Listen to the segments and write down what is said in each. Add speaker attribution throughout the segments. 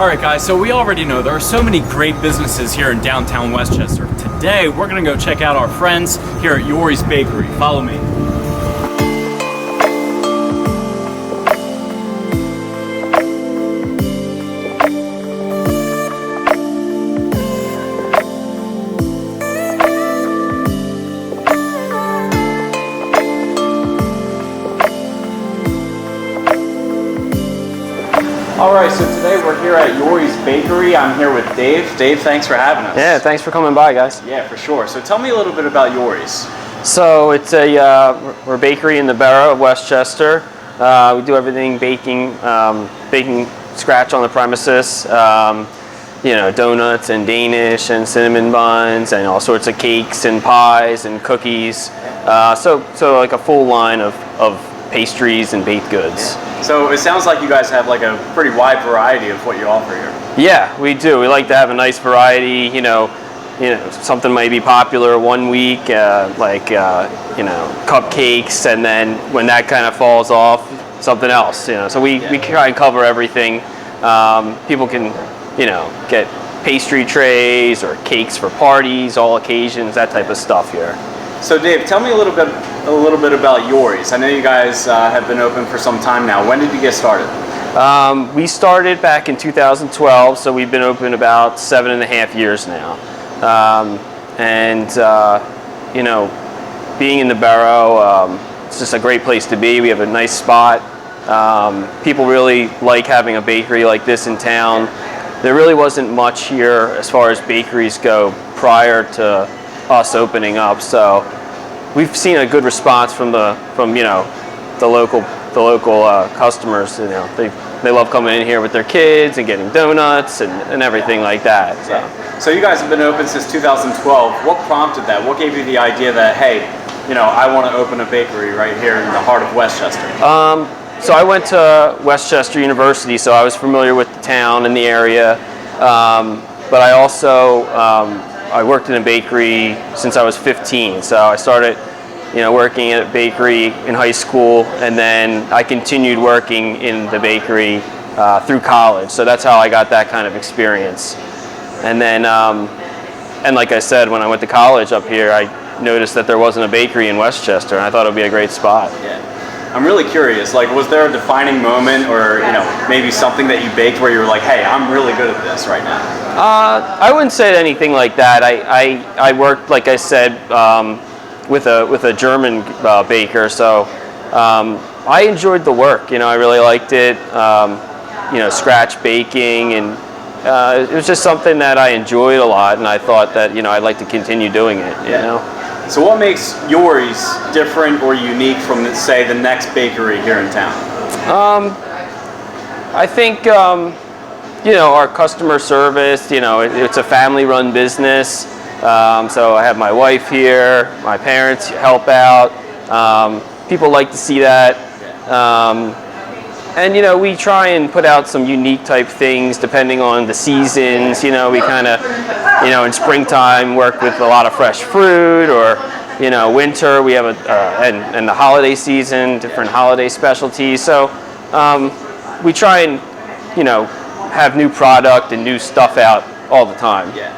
Speaker 1: Alright guys, so we already know there are so many great businesses here in downtown Westchester. Today we're going to go check out our friends here at Yori's Bakery. Follow me. Alright, so today we're here at Yori's Bakery. I'm here with Dave. Dave, thanks for having us.
Speaker 2: Yeah, thanks for coming by, guys.
Speaker 1: Yeah, for sure. So tell me a little bit about Yori's.
Speaker 2: So it's we're a bakery in the borough of Westchester. We do everything baking scratch on the premises. Donuts and Danish and cinnamon buns and all sorts of cakes and pies and cookies. So like a full line of pastries and baked goods.
Speaker 1: So it sounds like you guys have like a pretty wide variety of what you offer here.
Speaker 2: Yeah, we do. We like to have a nice variety. Something might be popular one week, cupcakes, and then when that kind of falls off, something else. So we try and cover everything. People can, get pastry trays or cakes for parties, all occasions, that type of stuff here.
Speaker 1: So Dave, tell me a little bit about Yori's. I know you guys have been open for some time now. When did you get started?
Speaker 2: We started back in 2012, so we've been open about 7.5 years now. Being in the borough, it's just a great place to be. We have a nice spot. People really like having a bakery like this in town. There really wasn't much here as far as bakeries go prior to us opening up, so we've seen a good response from the local customers. They love coming in here with their kids and getting donuts and everything like that.
Speaker 1: So you guys have been open since 2012. What prompted that? What gave you the idea that, hey, I want to open a bakery right here in the heart of Westchester?
Speaker 2: So I went to Westchester University, so I was familiar with the town and the area, but I also I worked in a bakery since I was 15. So I started, working at a bakery in high school, and then I continued working in the bakery through college. So that's how I got that kind of experience. And then, and like I said, when I went to college up here, I noticed that there wasn't a bakery in Westchester, and I thought it would be a great spot.
Speaker 1: Yeah. I'm really curious, was there a defining moment or, maybe something that you baked where you were like, hey, I'm really good at this right now?
Speaker 2: I wouldn't say anything like that. I worked, like I said, with a German baker, so I enjoyed the work. I really liked it, scratch baking, and it was just something that I enjoyed a lot, and I thought that, I'd like to continue doing it,
Speaker 1: So what makes Yori's different or unique from, say, the next bakery here in town?
Speaker 2: I think, our customer service, it's a family-run business. So I have my wife here, my parents help out. People like to see that. And, we try and put out some unique type things depending on the seasons. We kind of, in springtime work with a lot of fresh fruit, or, winter we have and the holiday season, different holiday specialties. So we try and, have new product and new stuff out all the time.
Speaker 1: Yeah.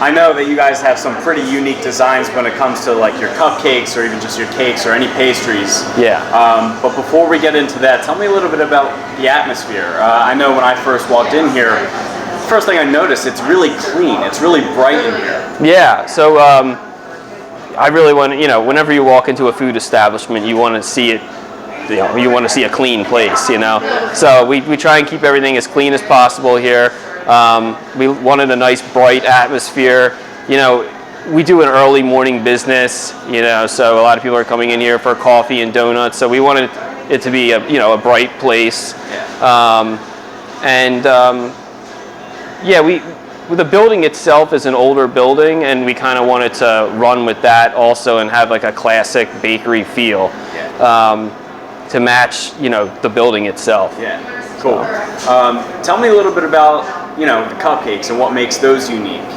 Speaker 1: I know that you guys have some pretty unique designs when it comes to your cupcakes or even just your cakes or any pastries.
Speaker 2: Yeah.
Speaker 1: But before we get into that, tell me a little bit about the atmosphere. I know when I first walked in here, first thing I noticed, it's really clean. It's really bright in here.
Speaker 2: Yeah. So I really want to, whenever you walk into a food establishment, you want to see it. You want to see a clean place. So we try and keep everything as clean as possible here. We wanted a nice bright atmosphere. We do an early morning business, so a lot of people are coming in here for coffee and donuts. So we wanted it to be a bright place. The building itself is an older building, and we kind of wanted to run with that also and have like a classic bakery feel to match, the building itself.
Speaker 1: Yeah, cool. Tell me a little bit about the cupcakes and what makes those unique.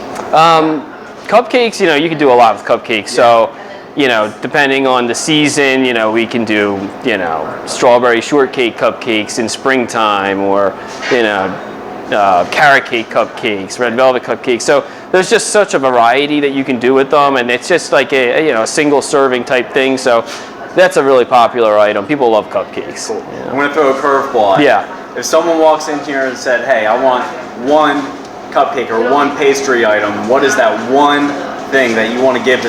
Speaker 2: Cupcakes, you can do a lot with cupcakes. So, you know, depending on the season, you know, we can do, you know, strawberry shortcake cupcakes in springtime, or, you know, carrot cake cupcakes, red velvet cupcakes. So there's just such a variety that you can do with them, and it's just like a, you know, a single serving type thing. So that's a really popular item. People love cupcakes.
Speaker 1: Cool. I'm going to throw a curveball at you.
Speaker 2: Yeah.
Speaker 1: If someone walks in here and said, hey, I want one cupcake or one pastry item, what is that one thing that you want to give to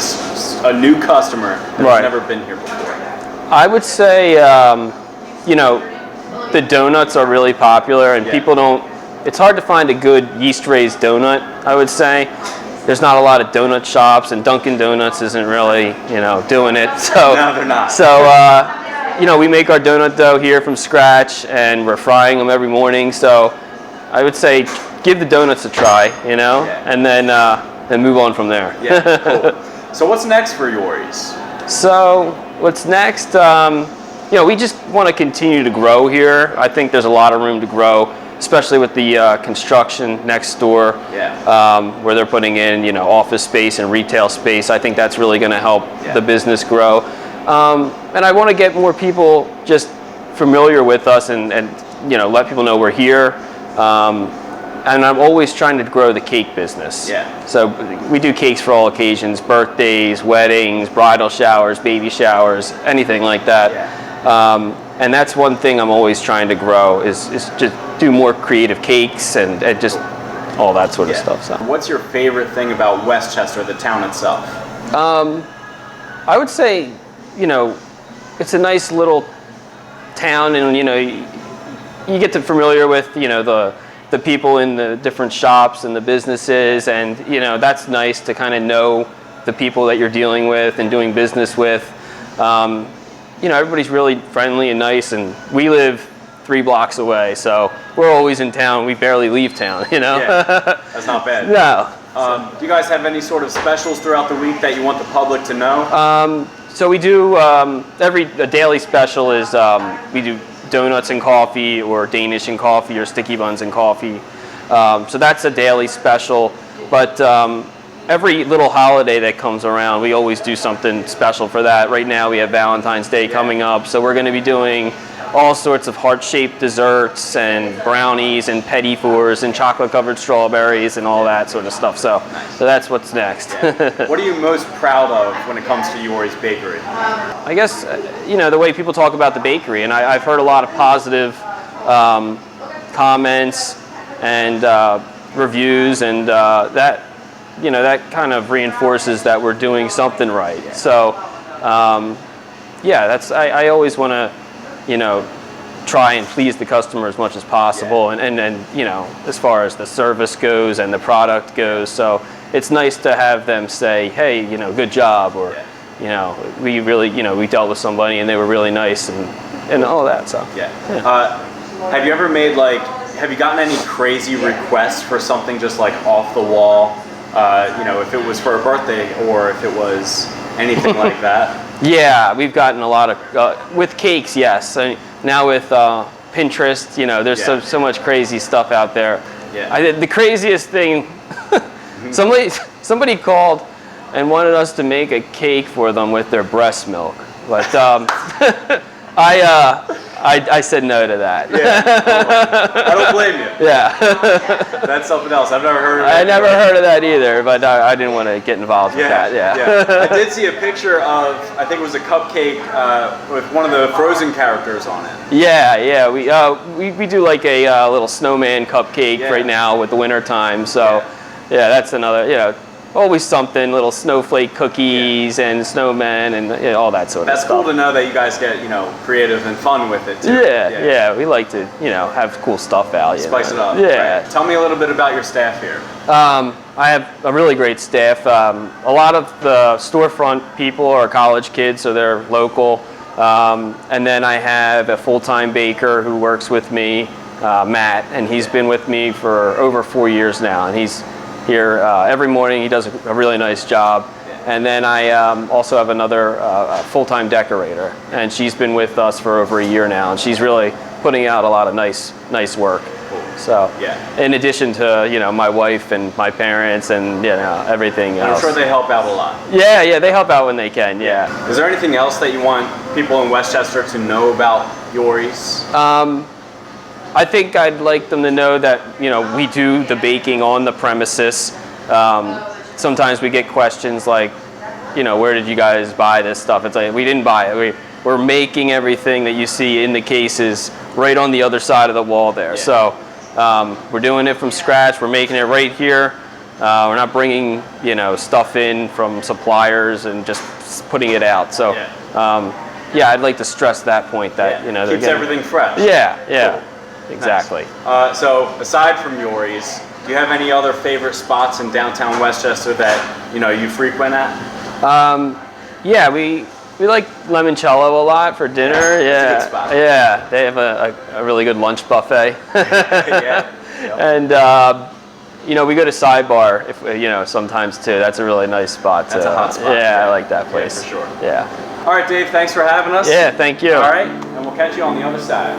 Speaker 1: a new customer that's never been here before?
Speaker 2: I would say, you know, the donuts are really popular, and people don't, it's hard to find a good yeast-raised donut, I would say. There's not a lot of donut shops, and Dunkin' Donuts isn't really, you know, doing it. So,
Speaker 1: no, they're not.
Speaker 2: So, you know, we make our donut dough here from scratch, and we're frying them every morning. So I would say give the donuts a try, you know, and then move on from there.
Speaker 1: Yeah, cool. So what's next for Yori's?
Speaker 2: So what's next? You know, we just want to continue to grow here. I think there's a lot of room to grow, especially with the construction next door, where they're putting in, you know, office space and retail space. I think that's really going to help the business grow. And I want to get more people just familiar with us, and you know, let people know we're here. And I'm always trying to grow the cake business. Yeah. So we do cakes for all occasions: birthdays, weddings, bridal showers, baby showers, anything like that. Yeah. And that's one thing I'm always trying to grow, is just do more creative cakes and just all that sort of stuff. So.
Speaker 1: What's your favorite thing about Westchester, the town itself?
Speaker 2: I would say, you know, it's a nice little town, and, you know, you get to familiar with, you know, the people in the different shops and the businesses, and, you know, that's nice to kind of know the people that you're dealing with and doing business with. You know, everybody's really friendly and nice, and we live 3 blocks away, so we're always in town. We barely leave town, you know?
Speaker 1: Yeah, that's not bad.
Speaker 2: No.
Speaker 1: Do you guys have any sort of specials throughout the week that you want the public to know?
Speaker 2: So we do, a daily special is, we do donuts and coffee, or Danish and coffee, or sticky buns and coffee. So that's a daily special, but every little holiday that comes around, we always do something special for that. Right now we have Valentine's Day coming up, so we're going to be doing all sorts of heart-shaped desserts and brownies and petit fours and chocolate-covered strawberries and all that sort of stuff. So that's what's next.
Speaker 1: What are you most proud of when it comes to Yori's Bakery?
Speaker 2: I guess, you know, the way people talk about the bakery, and I've heard a lot of positive comments and reviews, and that, you know, that kind of reinforces that we're doing something right. So, yeah, that's, I always want to, you know, try and please the customer as much as possible, and you know, as far as the service goes and the product goes. So it's nice to have them say, hey, you know, good job, or, you know, we really, you know, we dealt with somebody and they were really nice, and all that. So
Speaker 1: have you ever made, like, have you gotten any crazy requests for something just like off the wall? You know, if it was for a birthday or if it was anything like that?
Speaker 2: Yeah, we've gotten a lot of, with cakes, yes. Now with Pinterest, you know, there's so much crazy stuff out there. Yeah. The craziest thing, somebody called and wanted us to make a cake for them with their breast milk. But I said no to that.
Speaker 1: Yeah. I don't blame you.
Speaker 2: Yeah.
Speaker 1: That's something else. I've never heard of that.
Speaker 2: I never heard of that either, but I didn't want to get involved with that.
Speaker 1: Yeah. I did see a picture of, I think it was a cupcake with one of the Frozen characters on it.
Speaker 2: Yeah. We do like a little snowman cupcake right now with the winter time. So yeah, that's another, you know, always something, little snowflake cookies and snowmen and, you know, all that sort of stuff.
Speaker 1: That's cool to know that you guys get, you know, creative and fun with it too.
Speaker 2: Yeah, we like to, you know, have cool stuff out.
Speaker 1: Spice it up.
Speaker 2: Yeah.
Speaker 1: Right. Tell me a little bit about your staff here.
Speaker 2: I have a really great staff. A lot of the storefront people are college kids, so they're local. And then I have a full-time baker who works with me, Matt, and he's been with me for over 4 years now, and he's here every morning. He does a really nice job. And then I also have another full-time decorator, and she's been with us for over a year now, and she's really putting out a lot of nice work.
Speaker 1: Cool.
Speaker 2: So,
Speaker 1: Yeah.
Speaker 2: in addition to, you know, my wife and my parents and, you know, everything
Speaker 1: I'm
Speaker 2: else.
Speaker 1: sure they help out a lot.
Speaker 2: Yeah, they help out when they can, yeah.
Speaker 1: Is there anything else that you want people in Westchester to know about Yori's?
Speaker 2: I think I'd like them to know that, you know, we do the baking on the premises. Sometimes we get questions like, you know, where did you guys buy this stuff? It's like, we didn't buy it. We're making everything that you see in the cases right on the other side of the wall there.
Speaker 1: Yeah.
Speaker 2: So we're doing it from scratch. We're making it right here. We're not bringing, you know, stuff in from suppliers and just putting it out. So, yeah, I'd like to stress that point that, you know,
Speaker 1: keeps everything fresh.
Speaker 2: Yeah,
Speaker 1: Cool.
Speaker 2: exactly.
Speaker 1: Nice. So aside from Yori's, do you have any other favorite spots in downtown Westchester that, you know, you frequent at?
Speaker 2: Yeah, we like Limoncello a lot for dinner.
Speaker 1: That's a good spot.
Speaker 2: Yeah, they have a really good lunch buffet.
Speaker 1: Yeah.
Speaker 2: And you know, we go to Sidebar if you know sometimes too. That's a really nice spot.
Speaker 1: That's a hot spot.
Speaker 2: Yeah, I like that place.
Speaker 1: Yeah, for sure.
Speaker 2: Yeah.
Speaker 1: All right, Dave. Thanks for having us.
Speaker 2: Yeah, thank you.
Speaker 1: All right, and we'll catch you on the other side.